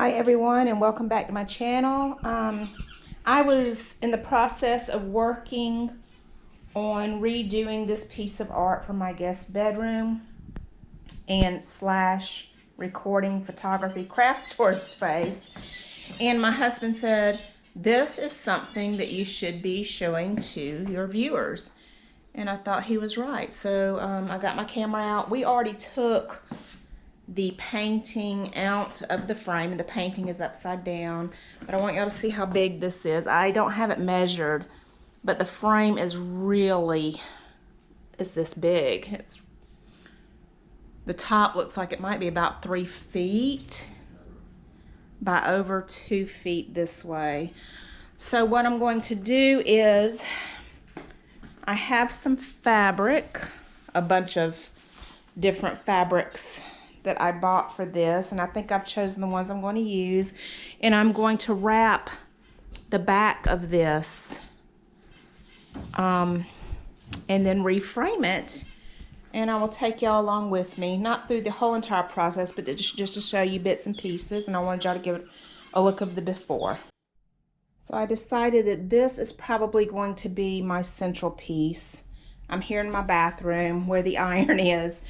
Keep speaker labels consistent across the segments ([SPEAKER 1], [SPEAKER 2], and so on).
[SPEAKER 1] Hi everyone, and welcome back to my channel. I was in the process of working on redoing this piece of art for my guest bedroom and slash recording photography craft storage space, and my husband said this is something that you should be showing to your viewers, and I thought he was right. So I got my camera out. We already took the painting out of the frame, and the painting is upside down, but I want y'all to see how big this is. I don't have it measured, but the frame is really, it's this big. The top looks like it might be about 3 feet by over 2 feet this way. So what I'm going to do is, I have some fabric, a bunch of different fabrics that I bought for this, and I think I've chosen the ones I'm going to use, and I'm going to wrap the back of this and then reframe it, and I will take y'all along with me, not through the whole entire process, but just to show you bits and pieces, and I wanted y'all to give it a look of the before. So I decided that this is probably going to be my central piece. I'm here in my bathroom where the iron is.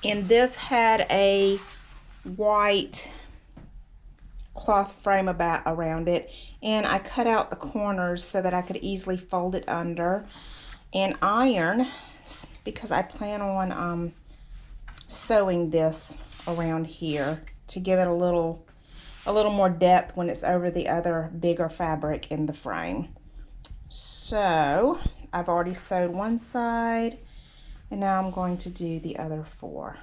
[SPEAKER 1] And this had a white cloth frame around it, and I cut out the corners so that I could easily fold it under and iron, because I plan on sewing this around here to give it a little more depth when it's over the other bigger fabric in the frame. So I've already sewed one side, and now I'm going to do the other 4.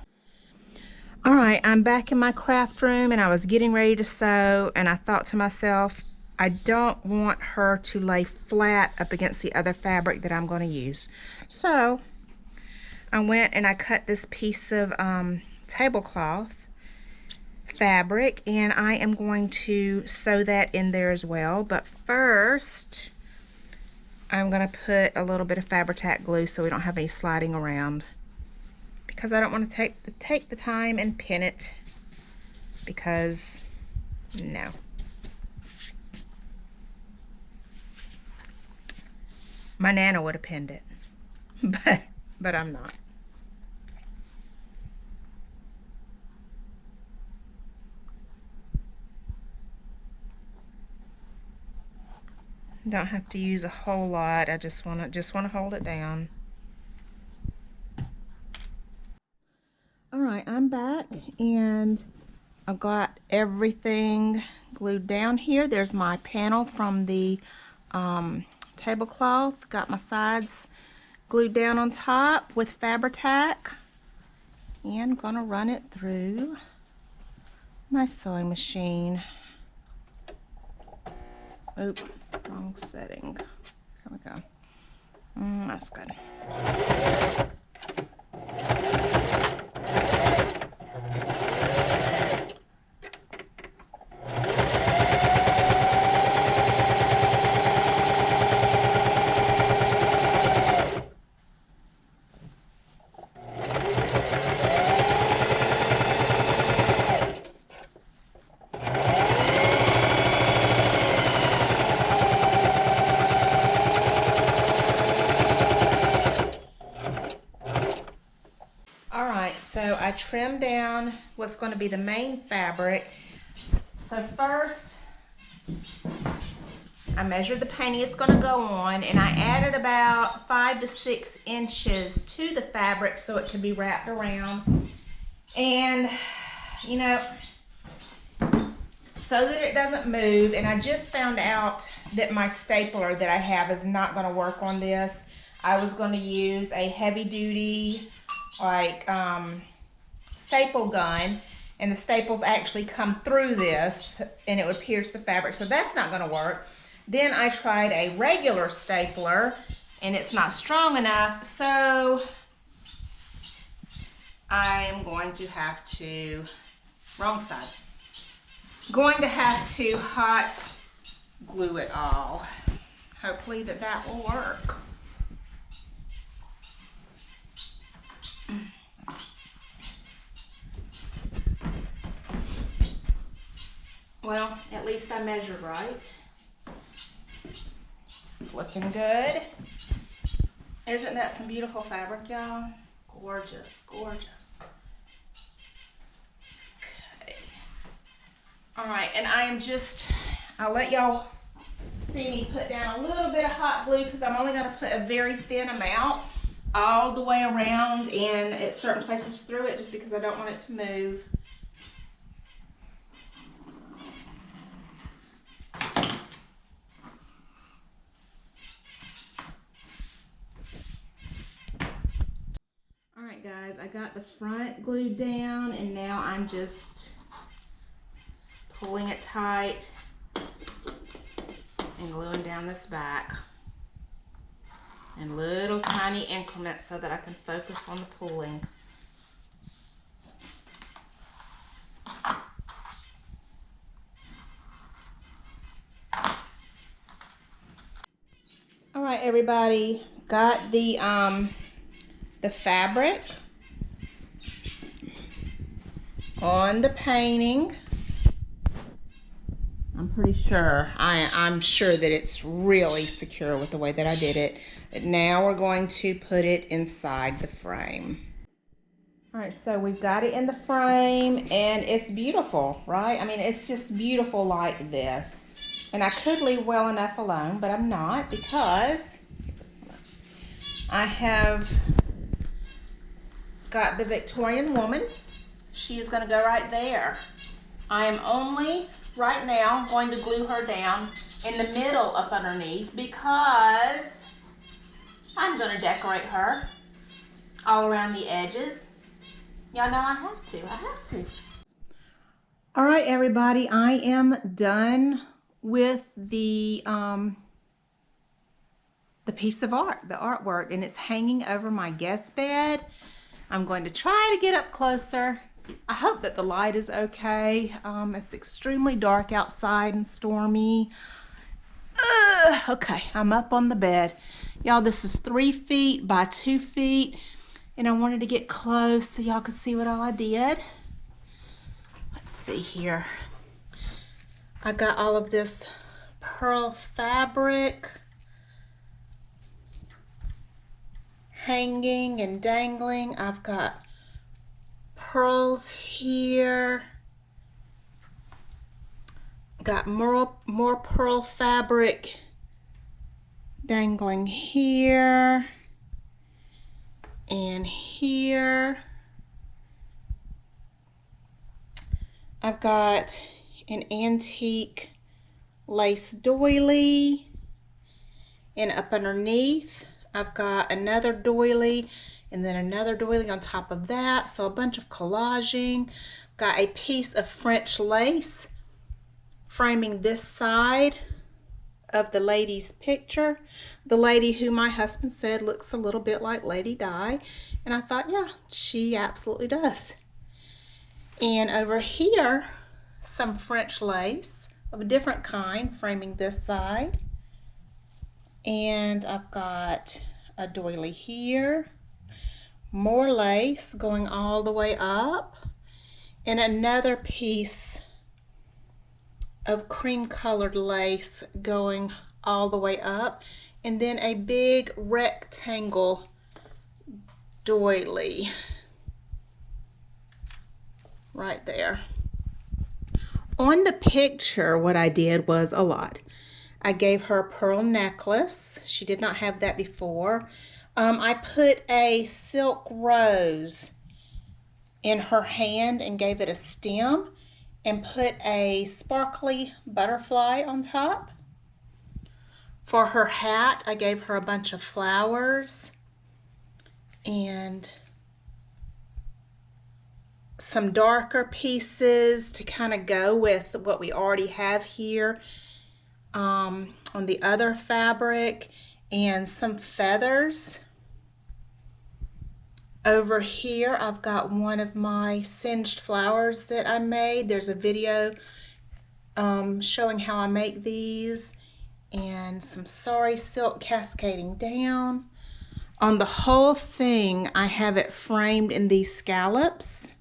[SPEAKER 1] All right, I'm back in my craft room, and I was getting ready to sew, and I thought to myself, I don't want her to lay flat up against the other fabric that I'm going to use. So I went and I cut this piece of tablecloth fabric, and I am going to sew that in there as well. But first, I'm going to put a little bit of Fabri-Tac glue so we don't have any sliding around, because I don't want to take the time and pin it, because no. My Nana would have pinned it, but I'm not. Don't have to use a whole lot. I just want to hold it down. All right, I'm back, and I've got everything glued down here. There's my panel from the tablecloth. Got my sides glued down on top with Fabri-Tac, and I'm gonna run it through my sewing machine. Oop, wrong setting. There we go. That's good. So I trimmed down what's going to be the main fabric. So first, I measured the painting it's going to go on, and I added about 5 to 6 inches to the fabric so it could be wrapped around. And, you know, so that it doesn't move. And I just found out that my stapler that I have is not going to work on this. I was going to use a heavy duty staple gun, and the staples actually come through this and it would pierce the fabric, so that's not going to work. Then I tried a regular stapler and it's not strong enough, so I am going to have to, wrong side, going to have to hot glue it all. Hopefully that will work. Well, at least I measured right. It's looking good. Isn't that some beautiful fabric, y'all? Gorgeous, gorgeous. Okay. All right, and I'll let y'all see me put down a little bit of hot glue because I'm only gonna put a very thin amount all the way around and at certain places through it just because I don't want it to move. All right, guys, I got the front glued down and now I'm just pulling it tight and gluing down this back in little tiny increments so that I can focus on the pulling. All right, everybody, got the fabric on the painting. I'm pretty sure, I'm sure that it's really secure with the way that I did it. But now we're going to put it inside the frame. All right, so we've got it in the frame and it's beautiful, right? I mean, it's just beautiful like this. And I could leave well enough alone, but I'm not because I have got the Victorian woman. She is going to go right there. I am only right now going to glue her down in the middle up underneath because I'm going to decorate her all around the edges. Y'all know I have to. All right, everybody, I am done with the piece of art, the artwork, and it's hanging over my guest bed. I'm going to try to get up closer. I hope that the light is okay. It's extremely dark outside and stormy. Okay, I'm up on the bed. Y'all, this is 3 feet by 2 feet, and I wanted to get close so y'all could see what all I did. Let's see here. I got all of this pearl fabric hanging and dangling. I've got pearls here. Got more pearl fabric dangling here and here. I've got an antique lace doily, and up underneath I've got another doily and then another doily on top of that, so a bunch of collaging. Got a piece of French lace framing this side of the lady's picture, the lady who my husband said looks a little bit like Lady Di, and I thought, yeah, she absolutely does. And over here, some French lace of a different kind framing this side. And I've got a doily here, more lace going all the way up, and another piece of cream colored lace going all the way up, and then a big rectangle doily right there. On the picture, what I did was a lot. I gave her a pearl necklace. She did not have that before. I put a silk rose in her hand and gave it a stem and put a sparkly butterfly on top. For her hat, I gave her a bunch of flowers and some darker pieces to kind of go with what we already have here on the other fabric, and some feathers. Over here I've got one of my singed flowers that I made. There's a video showing how I make these, and some sari silk cascading down. On the whole thing I have it framed in these scallops,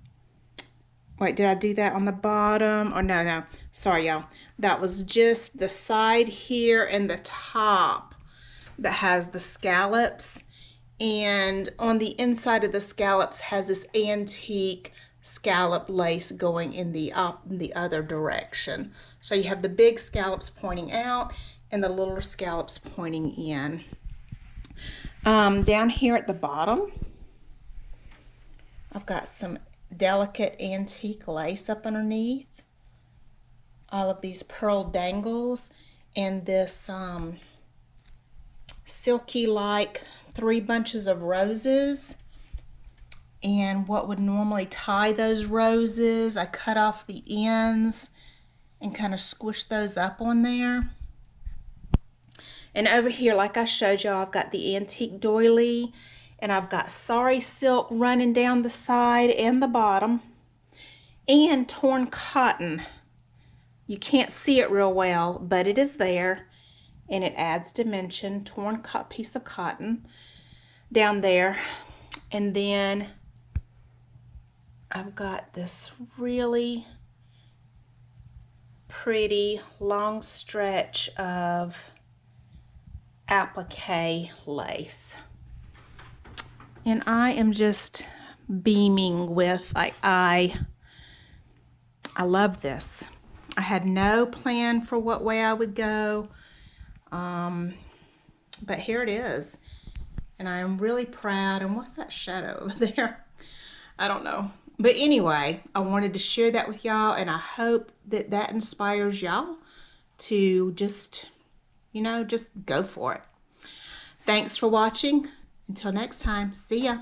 [SPEAKER 1] Wait, did I do that on the bottom? Oh, no. Sorry, y'all. That was just the side here and the top that has the scallops. And on the inside of the scallops has this antique scallop lace going in the other direction. So you have the big scallops pointing out and the little scallops pointing in. Down here at the bottom, I've got some delicate antique lace up underneath. All of these pearl dangles and this silky like 3 bunches of roses. And what would normally tie those roses, I cut off the ends and kind of squish those up on there. And over here, like I showed y'all, I've got the antique doily, and I've got sari silk running down the side and the bottom, and torn cotton. You can't see it real well, but it is there, and it adds dimension. Torn piece of cotton down there. And then I've got this really pretty long stretch of applique lace. And I am just beaming with, I love this. I had no plan for what way I would go, but here it is. And I am really proud. And what's that shadow over there? I don't know. But anyway, I wanted to share that with y'all, and I hope that that inspires y'all to just, you know, just go for it. Thanks for watching. Until next time, see ya.